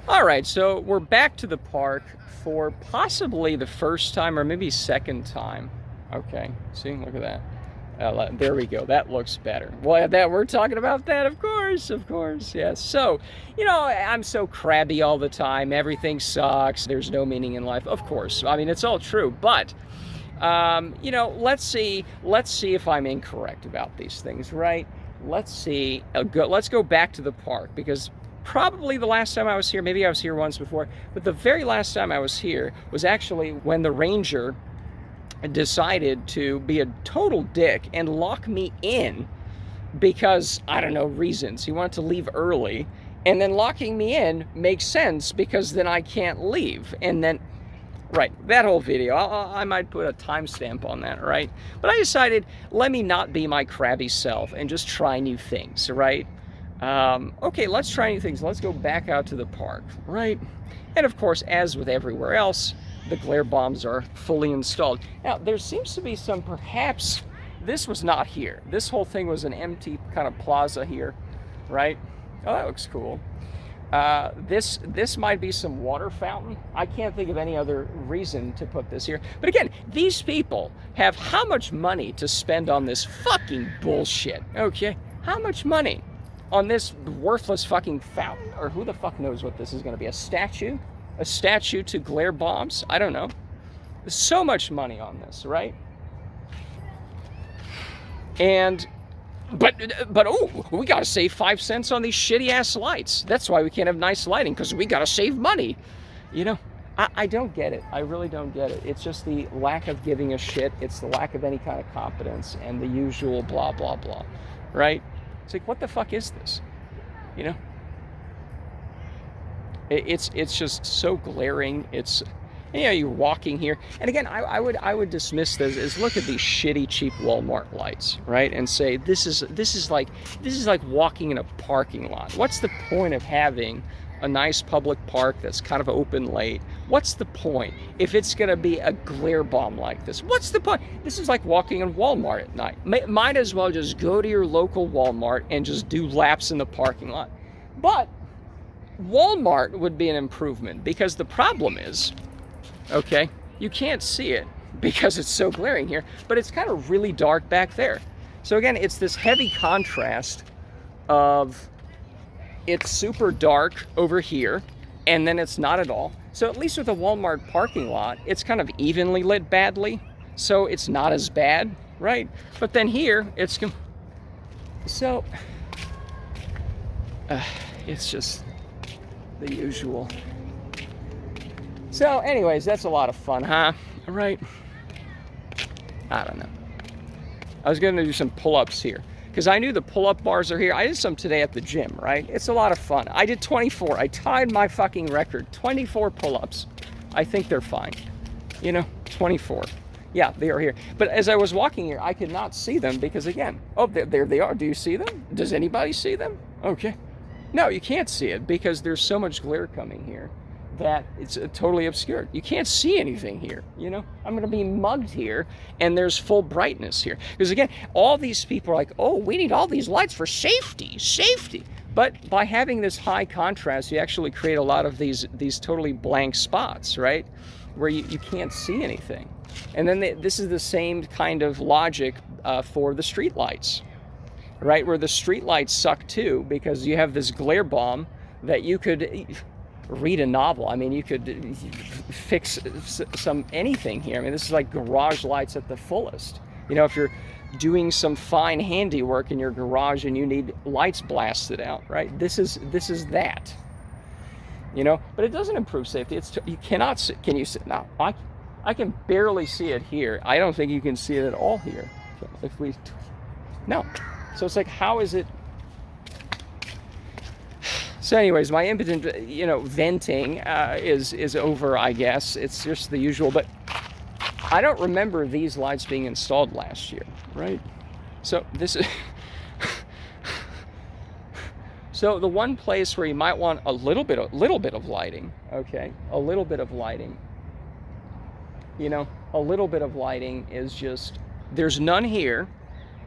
All right, so we're back to the park for possibly the first time or maybe second time. Okay, see, look at that. There we go. That looks better. Well, that we're talking about that, of course, yes. So, I'm so crabby all the time. Everything sucks. There's no meaning in life. Of course, I mean it's all true. But, let's see if I'm incorrect about these things, right? Let's see. Let's go back to the park because probably the last time I was here, maybe I was here once before, but the very last time I was here was actually when the ranger decided to be a total dick and lock me in because, I don't know, reasons. He wanted to leave early, and then locking me in makes sense because then I can't leave. And then, right, that whole video, I might put a timestamp on that, right? But I decided, let me not be my crabby self and just try new things, right? Okay, let's try new things. Let's go back out to the park, right? And of course, as with everywhere else, the glare bombs are fully installed. Now, there seems to be some, perhaps, this was not here. This whole thing was an empty kind of plaza here, right? Oh, that looks cool. This might be some water fountain. I can't think of any other reason to put this here. But again, these people have how much money to spend on this fucking bullshit, okay? How much money on this worthless fucking fountain? Or who the fuck knows what this is going to be? A statue? A statue to glare bombs? I don't know. There's so much money on this, right? And, but oh, we gotta save 5 cents on these shitty ass lights. That's why we can't have nice lighting, because we gotta save money. I don't get it. I really don't get it. It's just the lack of giving a shit. It's the lack of any kind of competence and the usual blah, blah, blah, right? It's like, what the fuck is this? It's just so glaring. It's, you're walking here, and again, I would dismiss this as, look at these shitty, cheap Wal-Mart lights, right? And say this is like walking in a parking lot. What's the point of having a nice public park that's kind of open late? What's the point if it's gonna be a glare bomb like this? What's the point? This is like walking in Walmart at night. Might as well just go to your local Walmart and just do laps in the parking lot. But Walmart would be an improvement, because the problem is, okay, you can't see it because it's so glaring here, but it's kind of really dark back there. So again, it's this heavy contrast of it's super dark over here, and then it's not at all. So at least with a Walmart parking lot, it's kind of evenly lit badly, so it's not as bad, right? But then here, it's just the usual. So anyways, that's a lot of fun, huh? Right? I don't know. I was gonna do some pull-ups here, because I knew the pull-up bars are here. I did some today at the gym, right? It's a lot of fun. I did 24. I tied my fucking record. 24 pull-ups. I think they're fine. 24. Yeah, they are here. But as I was walking here, I could not see them because, again, oh, there they are. Do you see them? Does anybody see them? Okay. No, you can't see it because there's so much glare coming here that it's totally obscured. You can't see anything here, I'm gonna be mugged here, and there's full brightness here. Because again, all these people are like, oh, we need all these lights for safety. But by having this high contrast, you actually create a lot of these totally blank spots, right? Where you can't see anything. And then this is the same kind of logic for the street lights, right? Where the street lights suck too, because you have this glare bomb that you could read a novel. I mean, you could fix anything here. I mean, this is like garage lights at the fullest. If you're doing some fine handiwork in your garage and you need lights blasted out, right? This is that. But it doesn't improve safety. You cannot see. Can you see? Now, I can barely see it here. I don't think you can see it at all here. No. So it's like, how is it? So anyways, my impotent, venting is over, I guess. It's just the usual, but I don't remember these lights being installed last year, right? So this is, so the one place where you might want a little bit of lighting, okay? A little bit of lighting, a little bit of lighting is just, there's none here.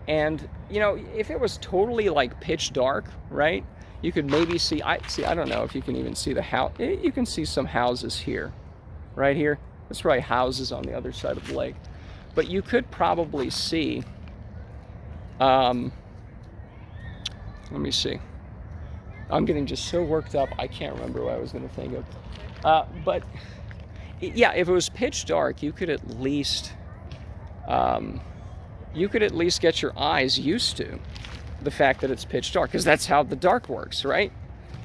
And, if it was totally like pitch dark, right? You could maybe see, I don't know if you can even see the house. You can see some houses here, right here. There's probably houses on the other side of the lake. But you could probably see, let me see. I'm getting just so worked up, I can't remember what I was going to think of. But yeah, if it was pitch dark, you could at least get your eyes used to the fact that it's pitch dark, because that's how the dark works, right?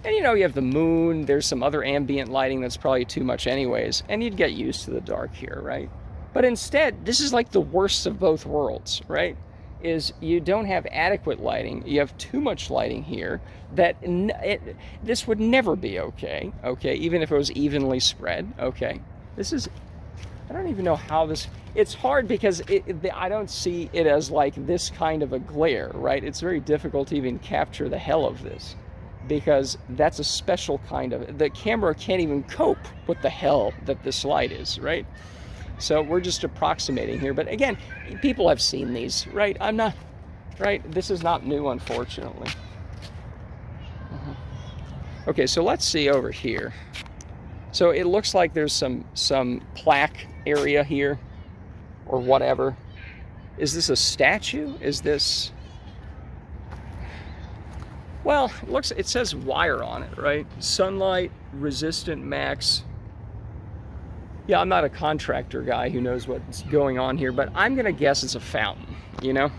And you know, you have the moon, there's some other ambient lighting that's probably too much anyways, and you'd get used to the dark here, right? But instead, this is like the worst of both worlds, right? Is you don't have adequate lighting, you have too much lighting here, that this would never be okay, even if it was evenly spread, okay? This is, I don't even know how this, it's hard because I don't see it as like this kind of a glare, right? It's very difficult to even capture the hell of this, because that's a special kind of, the camera can't even cope with the hell that this light is, right? So we're just approximating here, but again, people have seen these, right? I'm not, right? This is not new, unfortunately. Okay, so let's see over here. So it looks like there's some plaque area here, or whatever. Is this a statue? Is this... Well, it says wire on it, right? Sunlight resistant max. Yeah, I'm not a contractor guy who knows what's going on here, but I'm gonna guess it's a fountain, you know?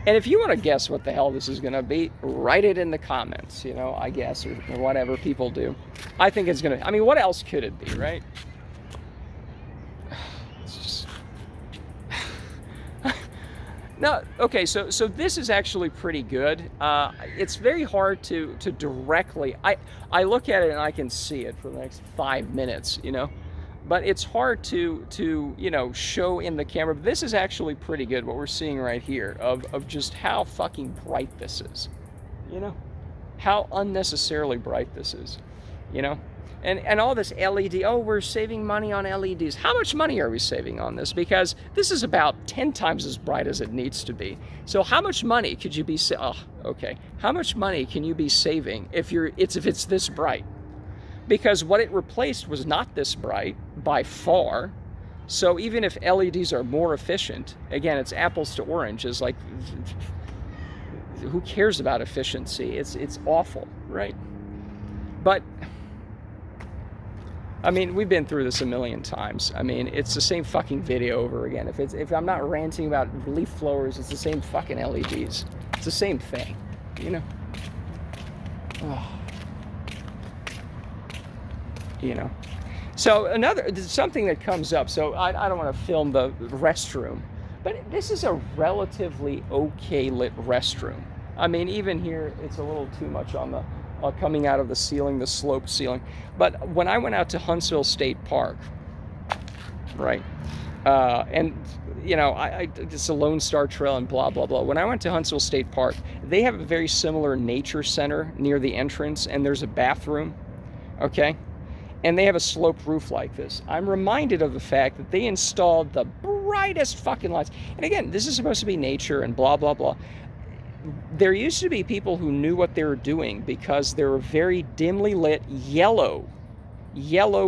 And if you want to guess what the hell this is gonna be, write it in the comments, you know, I guess, or whatever people do. I think it's gonna, I mean, what else could it be, right? It's just... No, okay, so this is actually pretty good. It's very hard to directly, I look at it and I can see it for the next 5 minutes, you know? But it's hard to you know, show in the camera. But this is actually pretty good, what we're seeing right here, of just how fucking bright this is, you know? How unnecessarily bright this is, you know? And all this LED, oh, we're saving money on LEDs. How much money are we saving on this? Because this is about 10 times as bright as it needs to be. So how much money could you be, how much money can you be saving if it's this bright? Because what it replaced was not this bright by far. So even if LEDs are more efficient, again, it's apples to oranges. Like, who cares about efficiency? It's awful, right? But I mean, we've been through this a million times. I mean, it's the same fucking video over again. If I'm not ranting about leaf blowers, it's the same fucking LEDs. It's the same thing, you know? Oh. You know? So something that comes up, so I don't want to film the restroom, but this is a relatively okay lit restroom. I mean, even here, it's a little too much on the, coming out of the ceiling, the sloped ceiling. But when I went out to Huntsville State Park, right, and, you know, it's a Lone Star Trail and blah, blah, blah. When I went to Huntsville State Park, they have a very similar nature center near the entrance, and there's a bathroom, okay? And they have a sloped roof like this. I'm reminded of the fact that they installed the brightest fucking lights. And again, this is supposed to be nature and blah, blah, blah. There used to be people who knew what they were doing because there were very dimly lit yellow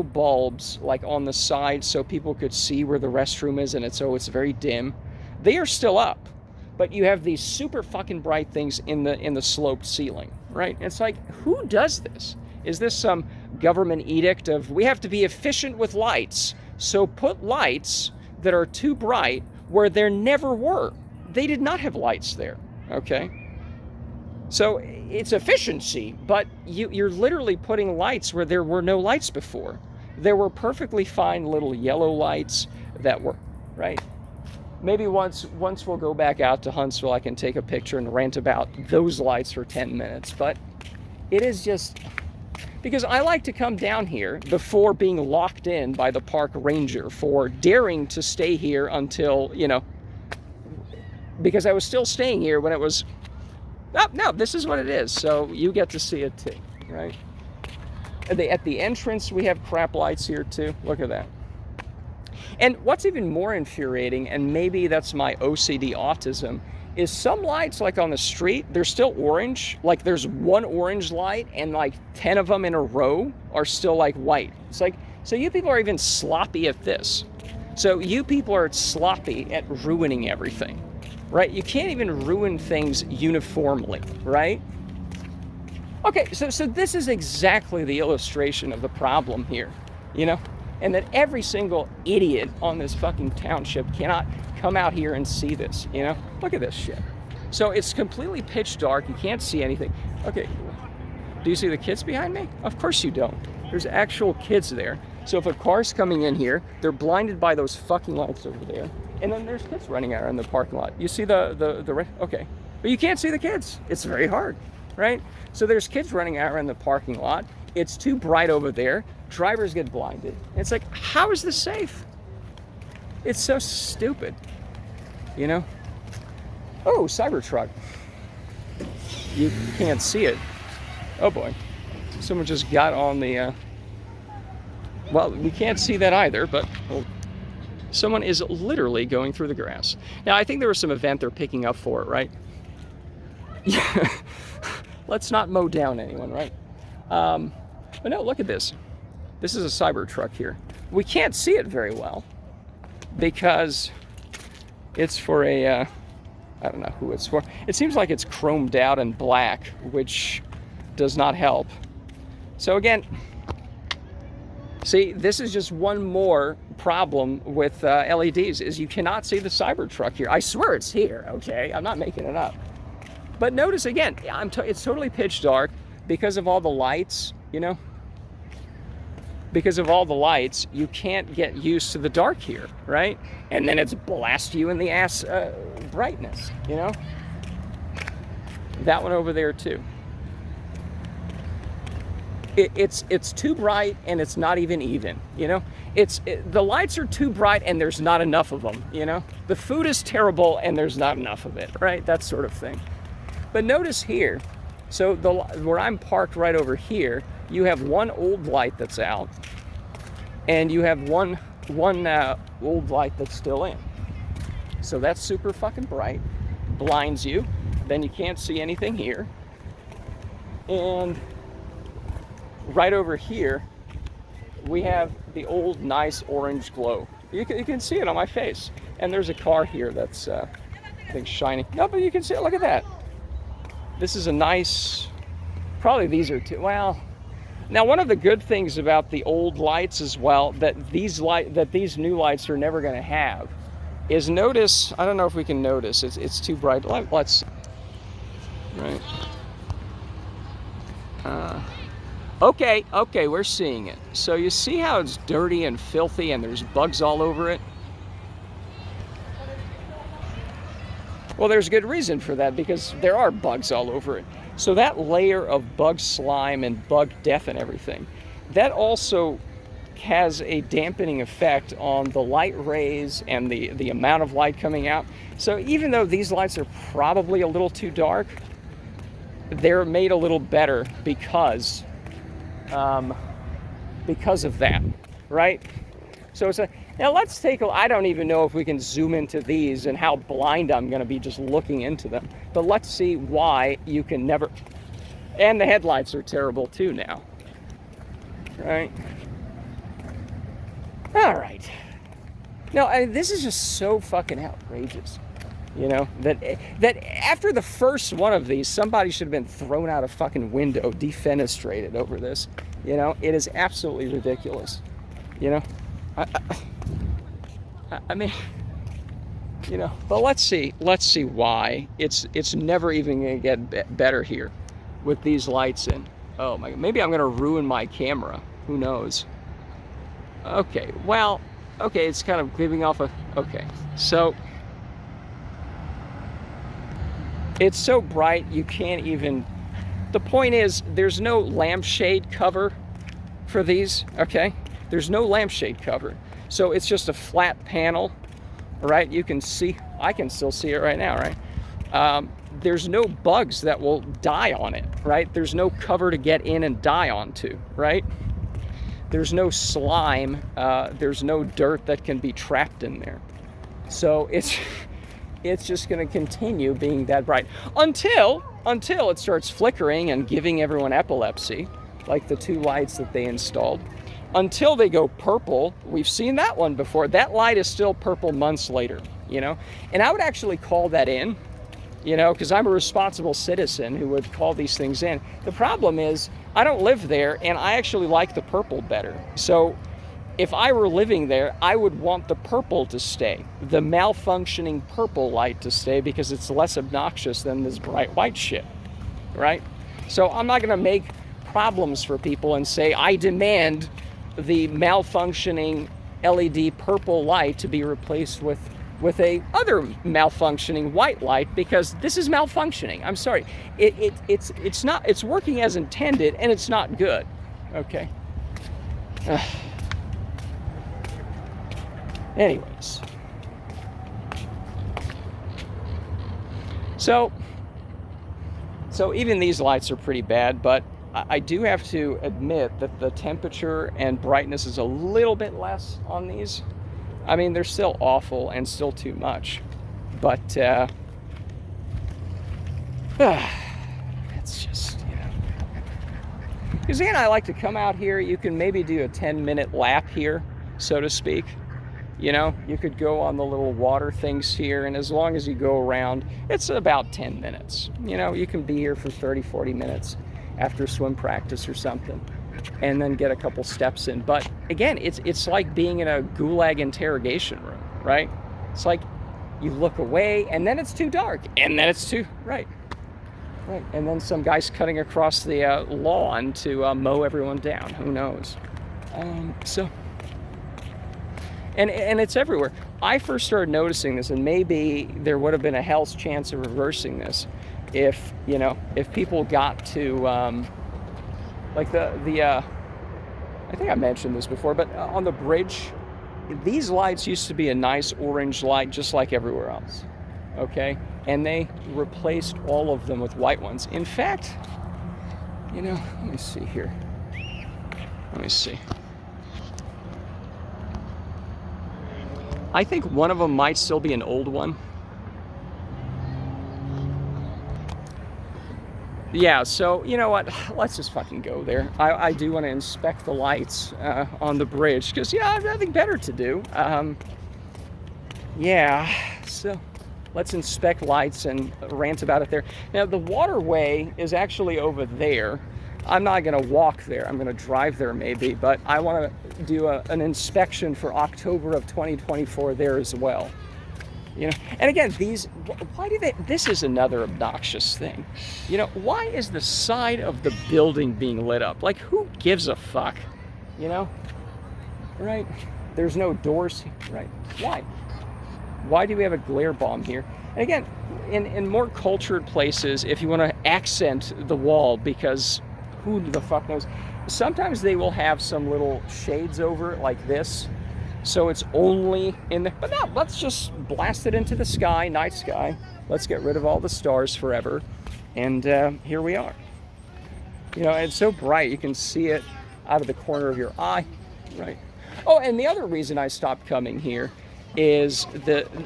bulbs like on the side so people could see where the restroom is, and it's very dim. They are still up, but you have these super fucking bright things in the sloped ceiling, right? It's like, who does this? Is this some government edict of, we have to be efficient with lights, so put lights that are too bright where there never were? They did not have lights there, okay? So it's efficiency, but you're literally putting lights where there were no lights before. There were perfectly fine little yellow lights that were, right? Maybe once we'll go back out to Huntsville, I can take a picture and rant about those lights for 10 minutes, but it is just... Because I like to come down here before being locked in by the park ranger for daring to stay here until, you know, because I was still staying here when it was, oh, no, this is what it is. So you get to see it too, right? At the entrance, we have crap lights here too. Look at that. And what's even more infuriating, and maybe that's my OCD autism, is some lights, like on the street, they're still orange. Like there's one orange light and like 10 of them in a row are still like white. It's like, so you people are even sloppy at this. So you people are sloppy at ruining everything, right? You can't even ruin things uniformly, right? Okay, so this is exactly the illustration of the problem here, you know? And that every single idiot on this fucking township cannot come out here and see this, you know? Look at this shit. So it's completely pitch dark. You can't see anything. Okay, do you see the kids behind me? Of course you don't. There's actual kids there. So if a car's coming in here, they're blinded by those fucking lights over there. And then there's kids running out in the parking lot. You see okay. But you can't see the kids. It's very hard, right? So there's kids running out in the parking lot. It's too bright over there. Drivers get blinded. And it's like, how is this safe? It's so stupid, you know? Oh, Cybertruck. You can't see it. Oh boy. Someone just got on the, well, we can't see that either, but well, someone is literally going through the grass. Now, I think there was some event they're picking up for it, right? Yeah. Let's not mow down anyone, right? But no, look at this. This is a Cybertruck here. We can't see it very well because it's for a, I don't know who it's for. It seems like it's chromed out and black, which does not help. So again, see, this is just one more problem with LEDs, is you cannot see the Cybertruck here. I swear it's here, okay? I'm not making it up. But notice again, it's totally pitch dark because of all the lights, you know? Because of all the lights, you can't get used to the dark here, right? And then it's blast you in the ass brightness, you know? That one over there too. It's too bright and it's not even, you know? The lights are too bright and there's not enough of them, you know? The food is terrible and there's not enough of it, right? That sort of thing. But notice here, so where I'm parked right over here, you have one old light that's out, and you have one old light that's still in. So that's super fucking bright, blinds you, then you can't see anything here. And right over here, we have the old nice orange glow. You can see it on my face. And there's a car here that's, I think, shining. No, but you can see it, look at that. This is a nice, probably these are two, well, now one of the good things about the old lights as well, that these new lights are never going to have, is notice, I don't know if we can notice, it's too bright. Let's, right. Okay, we're seeing it. So you see how it's dirty and filthy and there's bugs all over it? Well, there's good reason for that, because there are bugs all over it. So that layer of bug slime and bug death and everything, that also has a dampening effect on the light rays and the amount of light coming out. So even though these lights are probably a little too dark, they're made a little better because of that, right? So it's now let's take I don't even know if we can zoom into these and how blind I'm going to be just looking into them. But let's see why you can never, and the headlights are terrible too now, right? All right. Now, this is just so fucking outrageous, you know, that after the first one of these, somebody should have been thrown out a fucking window, defenestrated over this. You know, it is absolutely ridiculous, you know? I mean, you know, but let's see why it's never even gonna get better here with these lights in. Oh my God, maybe I'm gonna ruin my camera. Who knows? Okay, well, okay, it's kind of giving off okay, so it's so bright you can't even, the point is there's no lampshade cover for these, okay? There's no lampshade cover. So it's just a flat panel, right? You can see, I can still see it right now, right? There's no bugs that will die on it, right? There's no cover to get in and die onto, right? There's no slime, there's no dirt that can be trapped in there. So it's just going to continue being that bright until it starts flickering and giving everyone epilepsy, like the 2 lights that they installed. Until they go purple. We've seen that one before. That light is still purple months later, you know? And I would actually call that in, you know, because I'm a responsible citizen who would call these things in. The problem is I don't live there, and I actually like the purple better. So if I were living there, I would want the purple to stay, the malfunctioning purple light to stay, because it's less obnoxious than this bright white shit, right? So I'm not going to make problems for people and say, I demand the malfunctioning LED purple light to be replaced with a other malfunctioning white light, because this is malfunctioning. I'm sorry. It's working as intended, and it's not good. Okay. Anyways. So even these lights are pretty bad, but I do have to admit that the temperature and brightness is a little bit less on these. I mean, they're still awful and still too much, but it's just, you know. Because again, I like to come out here. You can maybe do a 10-minute lap here, so to speak. You know, you could go on the little water things here, and as long as you go around, it's about 10 minutes. You know, you can be here for 30, 40 minutes after swim practice or something, and then get a couple steps in. But again, it's like being in a gulag interrogation room, right? It's like you look away, and then it's too dark, and then it's too, right, and then some guy's cutting across the lawn to mow everyone down. Who knows? And it's everywhere. I first started noticing this, and maybe there would have been a hell's chance of reversing this if, you know, if people got to, like I think I mentioned this before, but on the bridge, these lights used to be a nice orange light just like everywhere else, okay? And they replaced all of them with white ones. In fact, you know, let me see here. Let me see. I think one of them might still be an old one. Yeah, so you know what? Let's just fucking go there. I do want to inspect the lights on the bridge, because, you know, I have nothing better to do. Yeah, so let's inspect lights and rant about it there. Now, the waterway is actually over there. I'm not going to walk there. I'm going to drive there maybe, but I want to do an inspection for October of 2024 there as well. You know, and again, why do they, this is another obnoxious thing. You know, why is the side of the building being lit up? Like, who gives a fuck? You know, right? There's no doors, right? Why? Why do we have a glare bomb here? And again, in more cultured places, if you want to accent the wall, because who the fuck knows? Sometimes they will have some little shades over it like this, so it's only in the, but no, let's just blast it into the sky, night sky. Let's get rid of all the stars forever, and here we are. You know, and it's so bright, you can see it out of the corner of your eye, right? Oh, and the other reason I stopped coming here is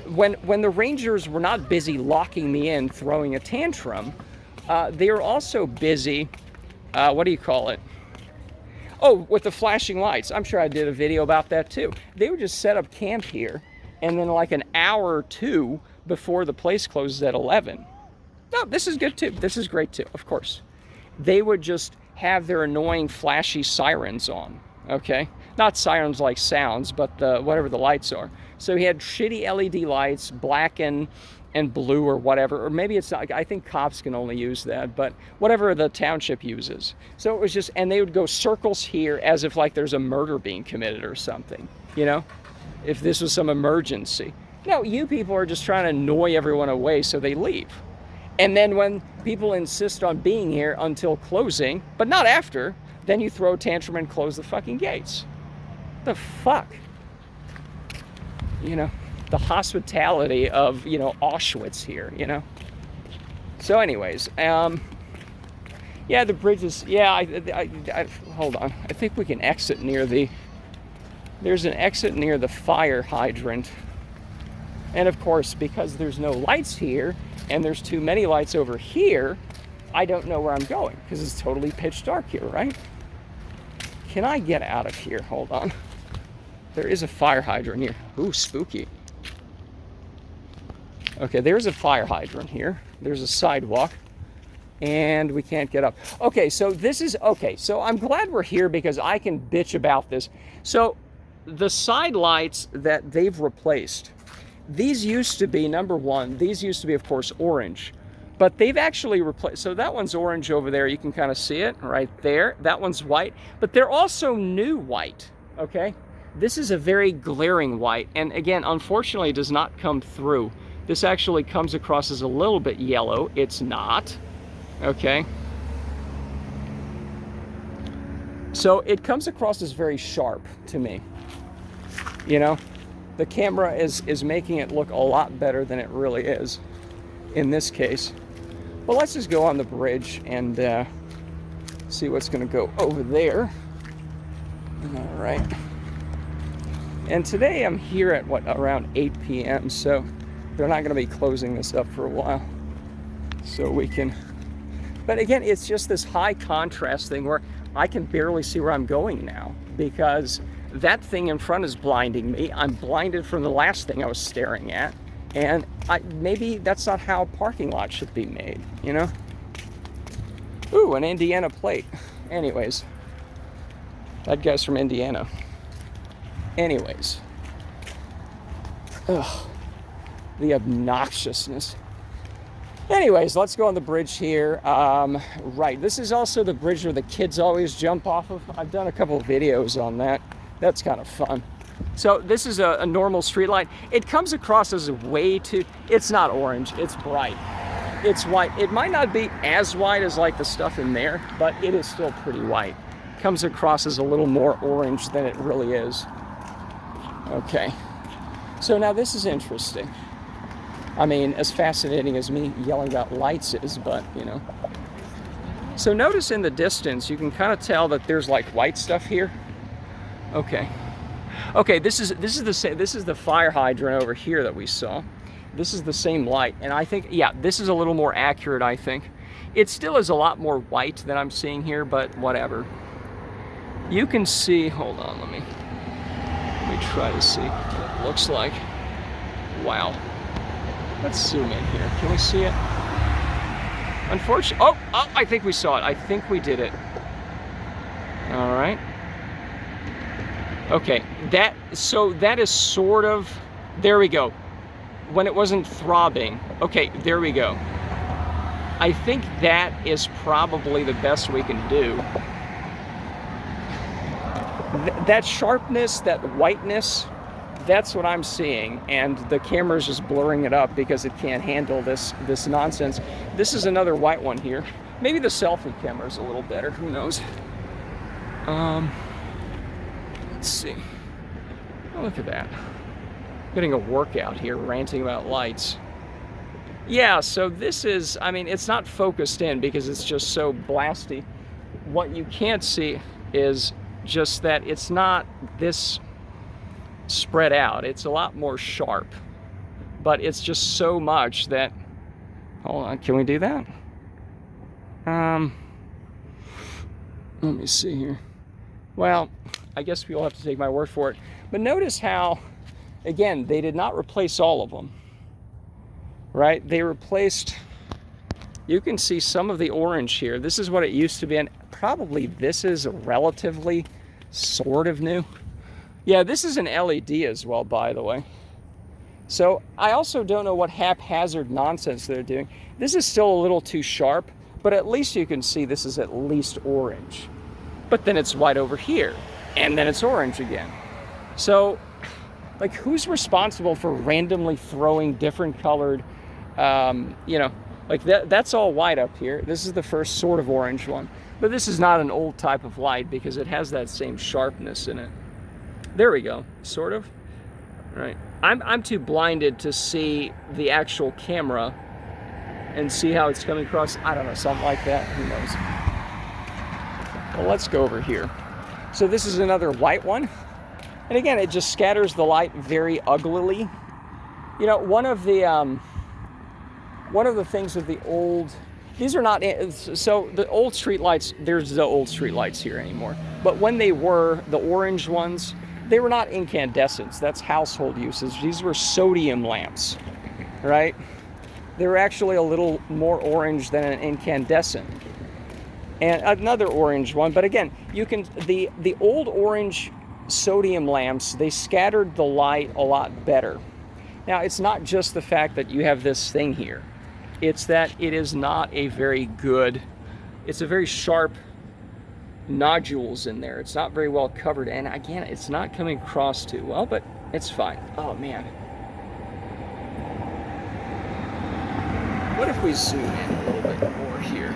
when the Rangers were not busy locking me in, throwing a tantrum, they were also busy, what do you call it? Oh, with the flashing lights. I'm sure I did a video about that too. They would just set up camp here, and then like an hour or two before the place closes at 11. No, this is good too. This is great too, of course. They would just have their annoying flashy sirens on, okay? Not sirens like sounds, but whatever the lights are. So he had shitty LED lights, black and blue or whatever, or maybe it's not, I think cops can only use that, but whatever the township uses. So it was just, and they would go circles here as if like there's a murder being committed or something, you know, if this was some emergency. No, you people are just trying to annoy everyone away so they leave. And then when people insist on being here until closing, but not after, then you throw a tantrum and close the fucking gates. The fuck? You know? The hospitality of, you know, Auschwitz here, you know. So anyways, yeah, the bridges, yeah, I hold on. I think we can exit near there's an exit near the fire hydrant. And of course, because there's no lights here and there's too many lights over here, I don't know where I'm going because it's totally pitch dark here, right? Can I get out of here? Hold on. There is a fire hydrant here. Ooh, spooky. Okay, there's a fire hydrant here. There's a sidewalk. And we can't get up. Okay, so this is, okay, so I'm glad we're here because I can bitch about this. So the side lights that they've replaced, these used to be, number one, these used to be, of course, orange. But they've actually replaced, so that one's orange over there. You can kind of see it right there. That one's white, but they're also new white, okay? This is a very glaring white, and again, unfortunately, it does not come through. This actually comes across as a little bit yellow. It's not, okay? So it comes across as very sharp to me, you know? The camera is making it look a lot better than it really is in this case. But let's just go on the bridge and see what's going to go over there. All right. And today I'm here at, what, around 8 p.m., so they're not going to be closing this up for a while. So we can... But again, it's just this high contrast thing where I can barely see where I'm going now because that thing in front is blinding me. I'm blinded from the last thing I was staring at. And maybe that's not how parking lots should be made, you know? Ooh, an Indiana plate. Anyways, that guy's from Indiana. Anyways. Ugh, the obnoxiousness. Anyways, let's go on the bridge here. Right, this is also the bridge where the kids always jump off of. I've done a couple of videos on that. That's kind of fun. So this is a normal street light. It comes across as way too, it's not orange, it's bright. It's white. It might not be as white as like the stuff in there, but it is still pretty white. Comes across as a little more orange than it really is. Okay, so now this is interesting. I mean, as fascinating as me yelling about lights is, but you know. So notice in the distance, you can kind of tell that there's like white stuff here. Okay. Okay, this is the fire hydrant over here that we saw. This is the same light, and I think, yeah, this is a little more accurate, I think. It still is a lot more white than I'm seeing here, but whatever. You can see, hold on, let me try to see what it looks like. Wow. Let's zoom in here. Can we see it? Unfortunately, oh, I think we saw it. I think we did it. All right. Okay, that is sort of, there we go. When it wasn't throbbing. Okay, there we go. I think that is probably the best we can do. That sharpness, that whiteness, that's what I'm seeing, and the camera's just blurring it up because it can't handle this nonsense. This is another white one here. Maybe the selfie camera's a little better, who knows? Let's see. Oh, look at that. Getting a workout here, ranting about lights. Yeah, so this is, I mean, it's not focused in because it's just so blasty. What you can't see is just that it's not this spread out. It's a lot more sharp. But it's just so much that, hold on, can we do that? Let me see here. Well, I guess we'll have to take my word for it. But notice how, again, they did not replace all of them, right? They replaced, you can see some of the orange here. This is what it used to be, and probably this is relatively sort of new. Yeah, this is an LED as well, by the way. So I also don't know what haphazard nonsense they're doing. This is still a little too sharp, but at least you can see this is at least orange. But then it's white over here, and then it's orange again. So, like, who's responsible for randomly throwing different colored, you know, like that's all white up here. This is the first sort of orange one. But this is not an old type of light because it has that same sharpness in it. There we go, sort of. All right. I'm too blinded to see the actual camera and see how it's coming across. I don't know, something like that. Who knows? Well, let's go over here. So this is another white one. And again, it just scatters the light very uglily. You know, one of the things with the old, these are not, so the old street lights, there's no old street lights here anymore. But when they were, the orange ones, they were not incandescents. That's household usage. These were sodium lamps, right? They were actually a little more orange than an incandescent. And another orange one, but again, you can, the old orange sodium lamps, they scattered the light a lot better. Now, it's not just the fact that you have this thing here. It's that it is not a very good, it's a very sharp nodules in there. It's not very well covered, and again, it's not coming across too well, but it's fine. Oh man. What if we zoom in a little bit more here?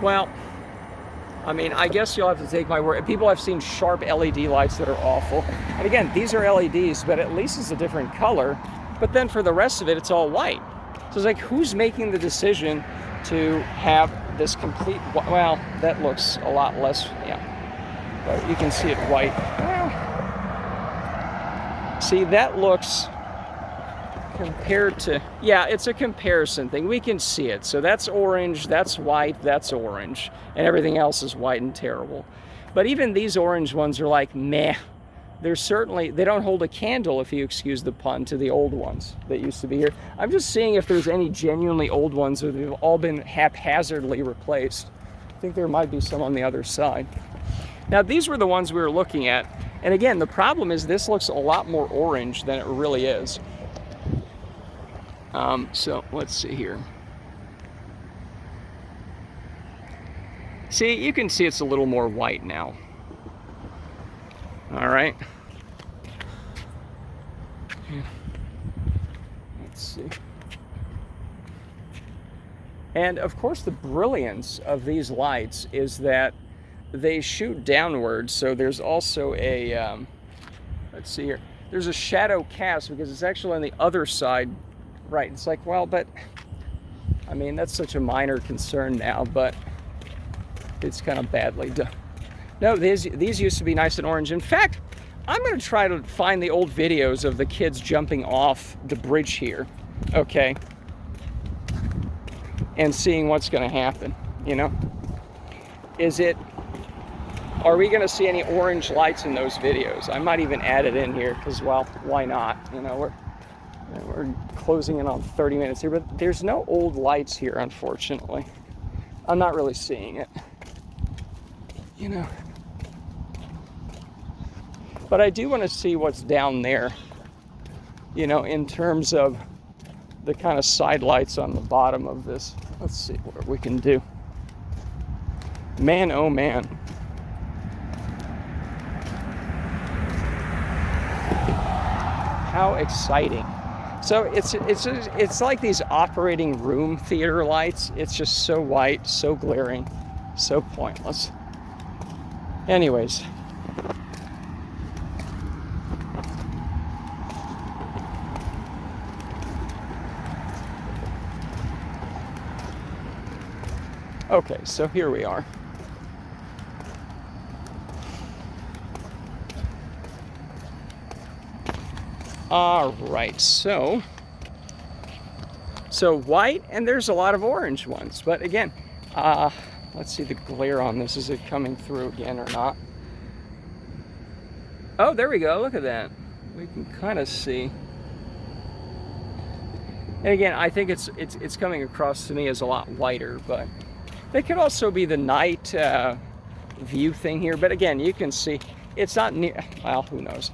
Well, I mean, I guess you'll have to take my word. People have seen sharp LED lights that are awful. And again, these are LEDs, but at least it's a different color. But then for the rest of it, it's all white. So it's like, who's making the decision to have this complete, well, that looks a lot less, yeah. But you can see it white. Well, see, that looks, compared to, yeah, it's a comparison thing. We can see it. So that's orange, that's white, that's orange, and everything else is white and terrible. But even these orange ones are like, meh. They're certainly, they don't hold a candle, if you excuse the pun, to the old ones that used to be here. I'm just seeing if there's any genuinely old ones that have all been haphazardly replaced. I think there might be some on the other side. Now, these were the ones we were looking at. And again, the problem is this looks a lot more orange than it really is. So let's see here. See, you can see it's a little more white now. All right. Let's see. And of course, the brilliance of these lights is that they shoot downwards. So there's also a, let's see here. There's a shadow cast because it's actually on the other side. Right, it's like, well, but, I mean, that's such a minor concern now, but it's kind of badly done. No, these used to be nice and orange. In fact, I'm going to try to find the old videos of the kids jumping off the bridge here, okay, and seeing what's going to happen, you know? Are we going to see any orange lights in those videos? I might even add it in here because, well, why not? You know, we're closing in on 30 minutes here, but there's no old lights here, unfortunately. I'm not really seeing it, you know. But I do want to see what's down there, you know, in terms of the kind of side lights on the bottom of this. Let's see what we can do. Man, oh man. How exciting. So it's like these operating room theater lights. It's just so white, so glaring, so pointless. Anyways. Okay, so here we are. All right, so white, and there's a lot of orange ones. But again, let's see the glare on this. Is it coming through again or not? Oh, there we go. Look at that. We can kind of see. And again, I think it's coming across to me as a lot whiter, but they could also be the night view thing here. But again, you can see it's not near. Well, who knows?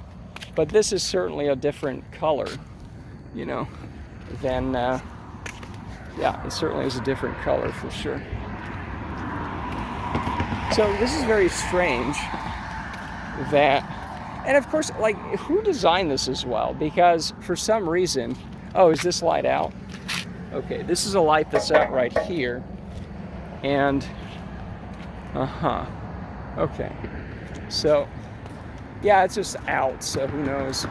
But this is certainly a different color, you know, than, yeah, it certainly is a different color for sure. So this is very strange that, and of course, like, who designed this as well? Because for some reason, oh, is this light out? Okay, this is a light that's out right here. And, okay. So, yeah, it's just out, so who knows.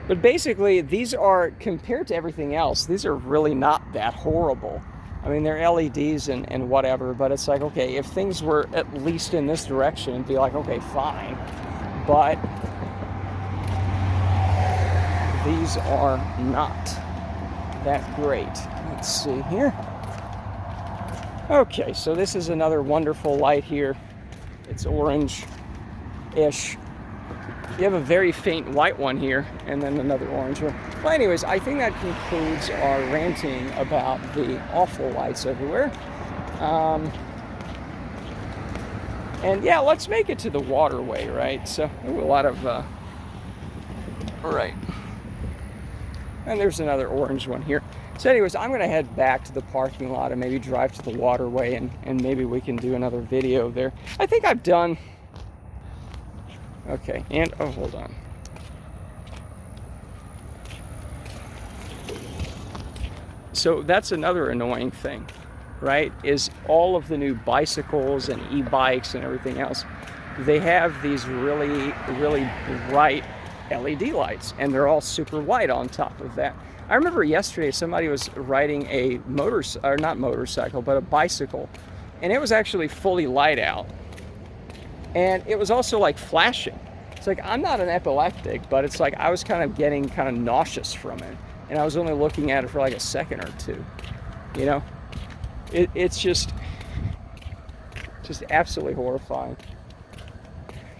But basically, these are, compared to everything else, these are really not that horrible. I mean, they're LEDs and whatever, but it's like, okay, if things were at least in this direction, it'd be like, okay, fine. But these are not that great. Let's see here. Okay, so this is another wonderful light here. It's orange-ish. You have a very faint white one here, and then another orange one. Well, anyways, I think that concludes our ranting about the awful lights everywhere. And yeah, let's make it to the waterway, right? So, ooh, a lot of, all right. And there's another orange one here. So anyways, I'm going to head back to the parking lot and maybe drive to the waterway, and maybe we can do another video there. I think I've done... Okay, and, oh, hold on. So that's another annoying thing, right? Is all of the new bicycles and e-bikes and everything else, they have these really, really bright LED lights, and they're all super white on top of that. I remember yesterday somebody was riding a not motorcycle, but a bicycle, and it was actually fully light out. And it was also like flashing. It's like, I'm not an epileptic, but it's like I was kind of getting kind of nauseous from it. And I was only looking at it for like a second or two. You know? It's just absolutely horrifying.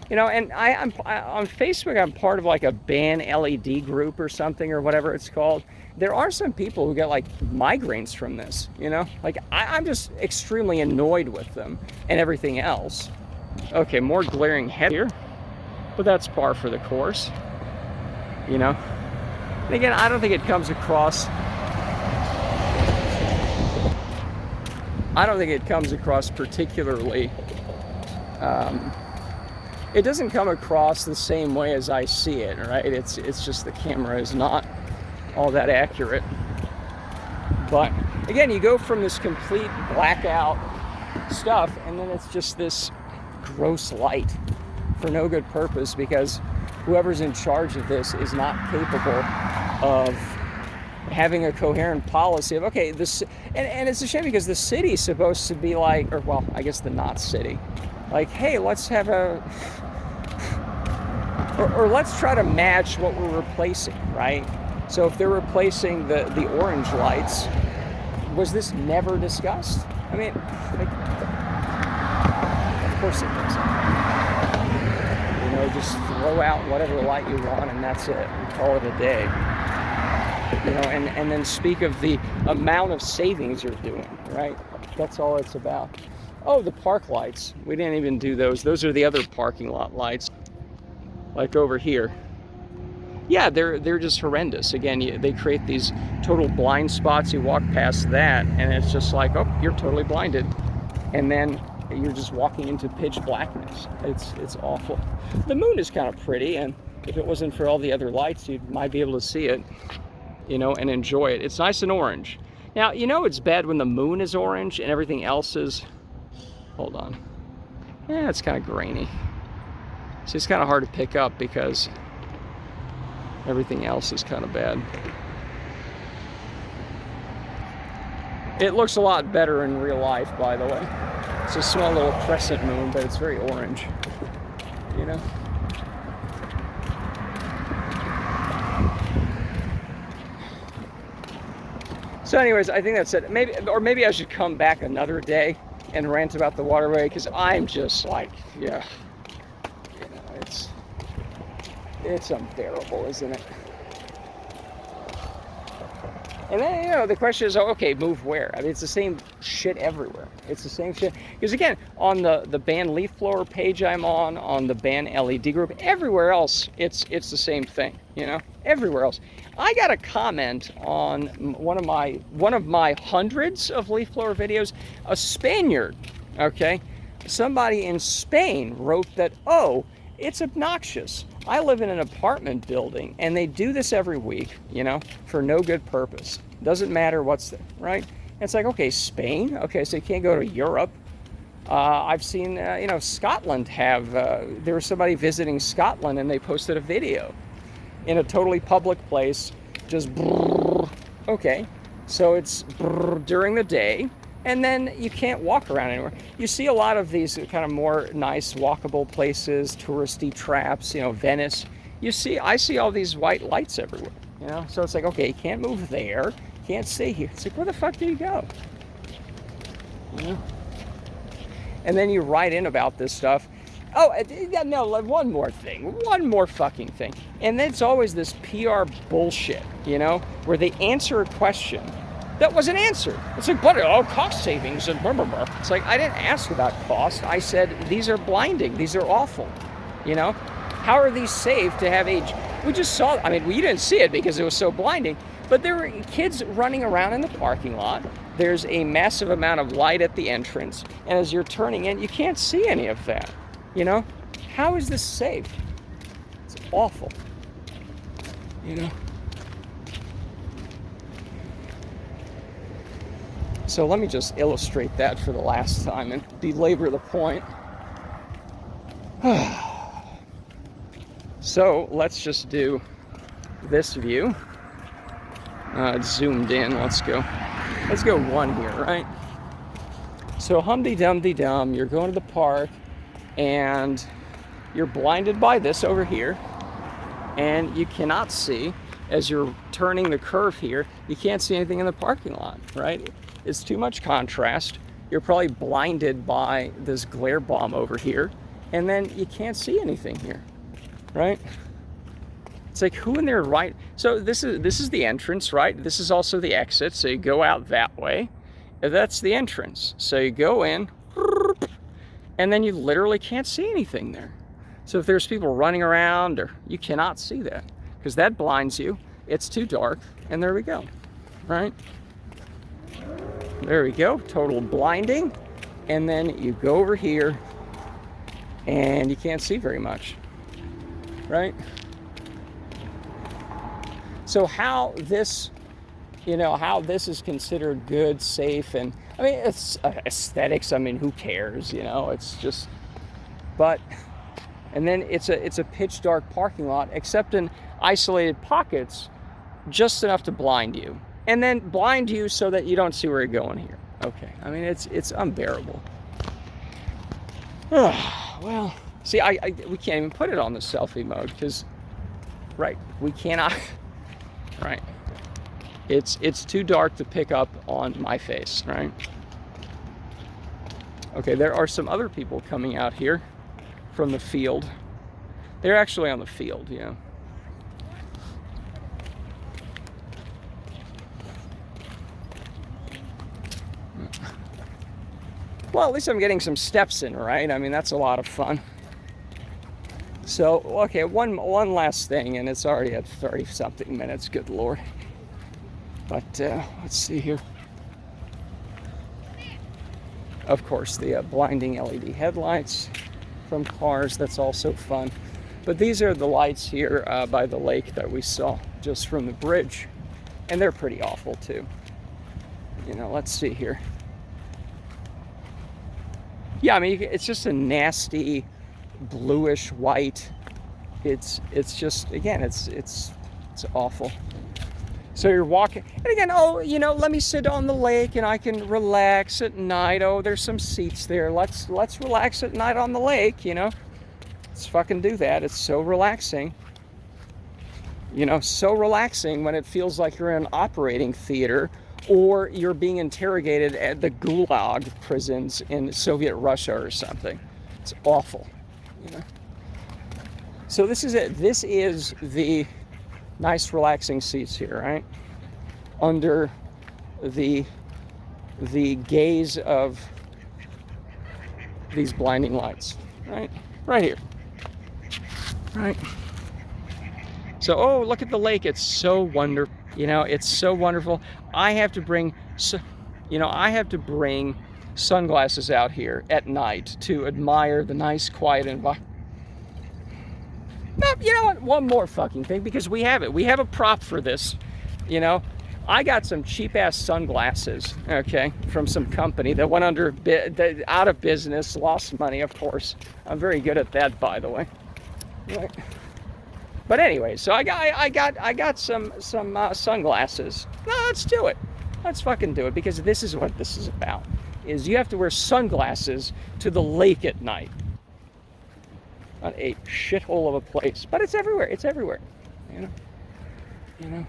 You know, and I'm on Facebook, I'm part of like a ban LED group or something, or whatever it's called. There are some people who get like migraines from this, you know? Like, I'm just extremely annoyed with them and everything else. Okay, more glaring head here, but that's par for the course, you know? And again, I don't think it comes across, particularly, it doesn't come across the same way as I see it, right? It's just the camera is not all that accurate. But again, you go from this complete blackout stuff, and then it's just this gross light for no good purpose, because whoever's in charge of this is not capable of having a coherent policy of, okay, this, and it's a shame, because the city's supposed to be like, or well, I guess the not city, like, hey, let's have a, or let's try to match what we're replacing, right? So if they're replacing the orange lights, was this never discussed? I mean, like, of course it doesn't. You know, just throw out whatever light you want, and that's it. Call it a day. You know, and then speak of the amount of savings you're doing, right? That's all it's about. Oh, the park lights. We didn't even do those. Those are the other parking lot lights. Like over here. Yeah, they're just horrendous. Again, they create these total blind spots. You walk past that, and it's just like, oh, you're totally blinded. And then you're just walking into pitch blackness. It's awful. The moon is kind of pretty, and if it wasn't for all the other lights, you might be able to see it, you know, and enjoy it. It's nice and orange. Now, you know it's bad when the moon is orange and everything else is, hold on. Yeah, it's kind of grainy. So it's kind of hard to pick up because everything else is kind of bad. It looks a lot better in real life, by the way. It's a small little crescent moon, but it's very orange, you know? So anyways, I think that's it. Maybe I should come back another day and rant about the waterway, because I'm just like, yeah, you know, it's unbearable, isn't it? And then, you know, the question is, okay, move where? I mean, it's the same shit everywhere. It's the same shit. Because again, on the band leaf blower page I'm on the band LED group, everywhere else, it's the same thing, you know? Everywhere else. I got a comment on one of my hundreds of leaf blower videos, a Spaniard, okay? Somebody in Spain wrote that, oh, it's obnoxious. I live in an apartment building, and they do this every week, you know, for no good purpose. Doesn't matter what's there, right? And it's like, okay, Spain? Okay, so you can't go to Europe. I've seen, you know, Scotland have, there was somebody visiting Scotland, and they posted a video in a totally public place, just, okay, So it's during the day, and then you can't walk around anywhere. You see a lot of these kind of more nice walkable places, touristy traps, you know, Venice. I see all these white lights everywhere, you know? So it's like, okay, you can't move there, can't stay here. It's like, where the fuck do you go? You know? And then you write in about this stuff. Oh, no, one more fucking thing. And it's always this PR bullshit, you know, where they answer a question that wasn't answered. It's like, but cost savings and blah, blah, blah. It's like, I didn't ask about cost. I said, these are blinding. These are awful, you know? How are these safe to have age? We just saw, I mean, we didn't see it because it was so blinding, but there were kids running around in the parking lot. There's a massive amount of light at the entrance. And as you're turning in, you can't see any of that. You know, how is this safe? It's awful. You know. So let me just illustrate that for the last time and belabor the point. So let's just do this view. It's zoomed in. Let's go one here, right? So hum-de-dum-de-dum, you're going to the park, and you're blinded by this over here, and you cannot see, as you're turning the curve here, you can't see anything in the parking lot, right? It's too much contrast. You're probably blinded by this glare bomb over here, and then you can't see anything here, right? It's like, who in their right? So this is the entrance, right? This is also the exit, so you go out that way. That's the entrance. So you go in, and then you literally can't see anything there. So if there's people running around, or you cannot see that, because that blinds you. It's too dark, and there we go, right? There we go, total blinding. And then you go over here, and you can't see very much, right? So how this, you know, how this is considered good, safe, and I mean, it's aesthetics. I mean, who cares, you know? It's just, but, and then it's a pitch dark parking lot, except in isolated pockets, just enough to blind you, and then blind you so that you don't see where you're going here. Okay, I mean, it's unbearable. Well, see, we can't even put it on the selfie mode because, right, we cannot. Right. It's too dark to pick up on my face, right? Okay, there are some other people coming out here from the field. They're actually on the field, yeah. Well, at least I'm getting some steps in, right? I mean, that's a lot of fun. So, okay, one last thing, and it's already at 30-something minutes, good Lord. But let's see here. Of course, the blinding LED headlights from cars, that's also fun. But these are the lights here by the lake that we saw just from the bridge. And they're pretty awful too. You know, let's see here. Yeah, I mean, it's just a nasty bluish white. It's just, again, it's awful. So you're walking, and again, oh, you know, let me sit on the lake and I can relax at night. Oh, there's some seats there. Let's relax at night on the lake, you know. Let's fucking do that. It's so relaxing. You know, so relaxing when it feels like you're in an operating theater or you're being interrogated at the Gulag prisons in Soviet Russia or something. It's awful, you know. So this is it. This is the nice relaxing seats here, right? Under the gaze of these blinding lights, right? Right here, right? So, oh, look at the lake. It's so wonderful. You know, it's so wonderful. I have to bring sunglasses out here at night to admire the nice, quiet environment. No, you know what? One more fucking thing, because we have it. We have a prop for this, you know. I got some cheap-ass sunglasses, okay, from some company that went out of business, lost money, of course. I'm very good at that, by the way. Right. But anyway, so I got some sunglasses. No, let's do it. Let's fucking do it, because this is what this is about. Is you have to wear sunglasses to the lake at night. Not a shithole of a place, but it's everywhere. It's everywhere. You know. You know.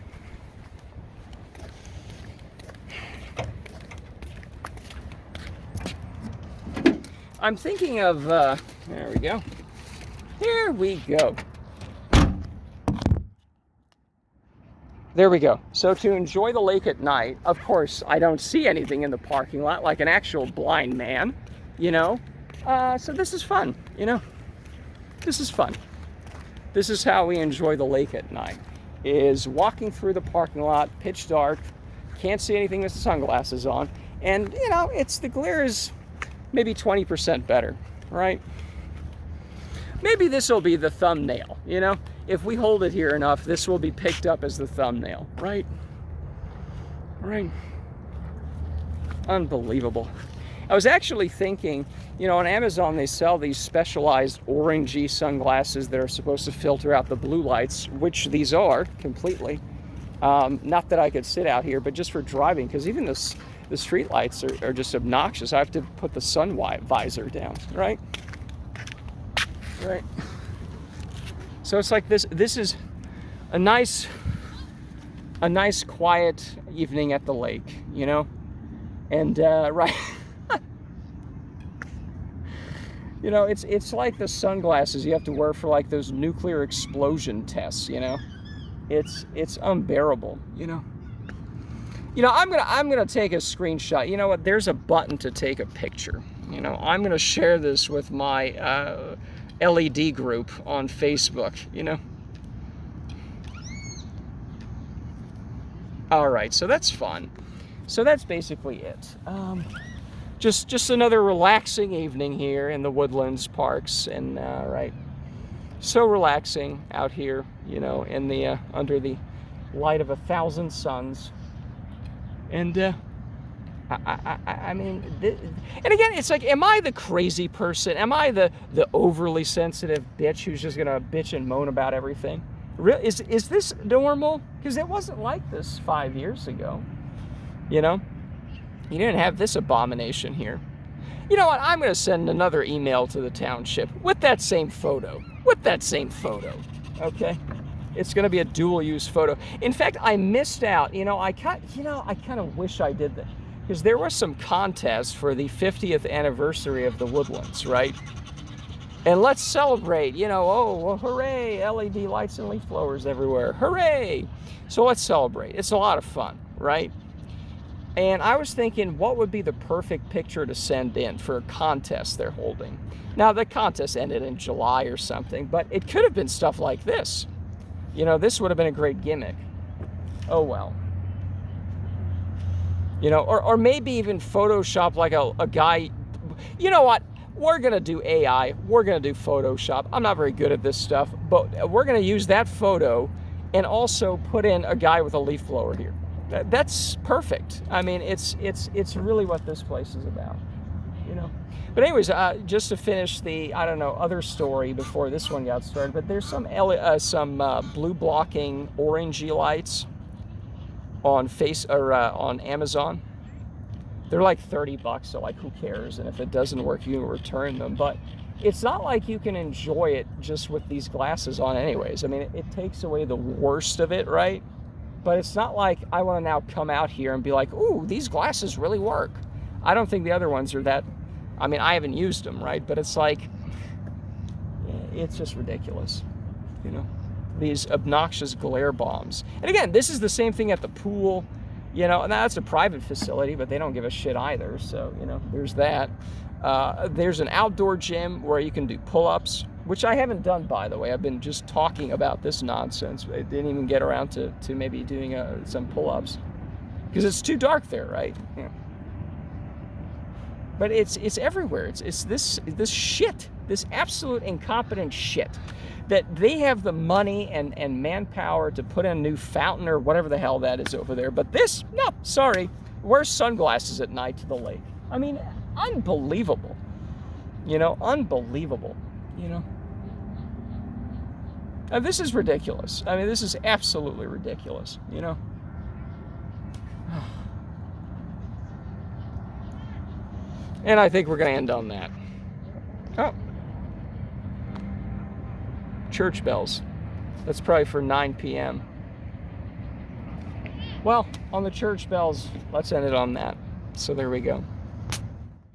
I'm thinking of, there we go. Here we go. There we go. So to enjoy the lake at night, of course, I don't see anything in the parking lot like an actual blind man, you know. So this is fun, you know. This is fun. This is how we enjoy the lake at night, is walking through the parking lot, pitch dark, can't see anything with sunglasses on, and, you know, the glare is maybe 20% better, right? Maybe this will be the thumbnail, you know? If we hold it here enough, this will be picked up as the thumbnail, right? Right. Unbelievable. I was actually thinking, you know, on Amazon they sell these specialized orangey sunglasses that are supposed to filter out the blue lights, which these are completely. Not that I could sit out here, but just for driving, because even the street lights are just obnoxious. I have to put the sun visor down, right? Right. So it's like this is a nice quiet evening at the lake, you know? And right. You know, it's like the sunglasses you have to wear for like those nuclear explosion tests, you know? It's unbearable, you know? You know, I'm gonna take a screenshot. You know what? There's a button to take a picture. You know, I'm gonna share this with my LED group on Facebook. You know. All right, so that's fun. So that's basically it. Just another relaxing evening here in the Woodlands parks, and right. So relaxing out here, you know, in the under the light of 1,000 suns. And I mean, and again, it's like, am I the crazy person? Am I the overly sensitive bitch who's just gonna bitch and moan about everything? Is this normal? Because it wasn't like this 5 years ago. You know, you didn't have this abomination here. You know what? I'm gonna send another email to the township with that same photo. Okay. It's going to be a dual-use photo. In fact, I missed out. You know, I kind of wish I did that, because there was some contest for the 50th anniversary of the Woodlands, right? And let's celebrate. You know, oh, well, hooray! LED lights and leaf blowers everywhere. Hooray! So let's celebrate. It's a lot of fun, right? And I was thinking, what would be the perfect picture to send in for a contest they're holding? Now, the contest ended in July or something, but it could have been stuff like this. You know, this would have been a great gimmick. Oh, well. You know, or maybe even Photoshop like a guy. You know what? We're going to do AI. We're going to do Photoshop. I'm not very good at this stuff, but we're going to use that photo and also put in a guy with a leaf blower here. That's perfect. I mean, it's really what this place is about, you know. But anyways, just to finish the, I don't know, other story before this one got started, but there's some blue blocking orangey lights on on Amazon. They're like $30, so like who cares? And if it doesn't work, you can return them. But it's not like you can enjoy it just with these glasses on anyways. I mean, it takes away the worst of it, right? But it's not like I want to now come out here and be like, ooh, these glasses really work. I don't think the other ones are that. I mean, I haven't used them, right? But it's like, it's just ridiculous, you know, these obnoxious glare bombs. And again, this is the same thing at the pool, you know, and that's a private facility, but they don't give a shit either. So, you know, there's that. There's an outdoor gym where you can do pull-ups, which I haven't done, by the way. I've been just talking about this nonsense. I didn't even get around to maybe doing some pull-ups because it's too dark there, right? Yeah. But it's everywhere. It's this shit, this absolute incompetent shit, that they have the money and manpower to put in a new fountain or whatever the hell that is over there. But this, no, sorry, wear sunglasses at night to the lake. I mean, unbelievable. You know, unbelievable. You know. And this is ridiculous. I mean, this is absolutely ridiculous. You know. And I think we're going to end on that. Oh. Church bells. That's probably for 9 p.m. Well, on the church bells, let's end it on that. So there we go.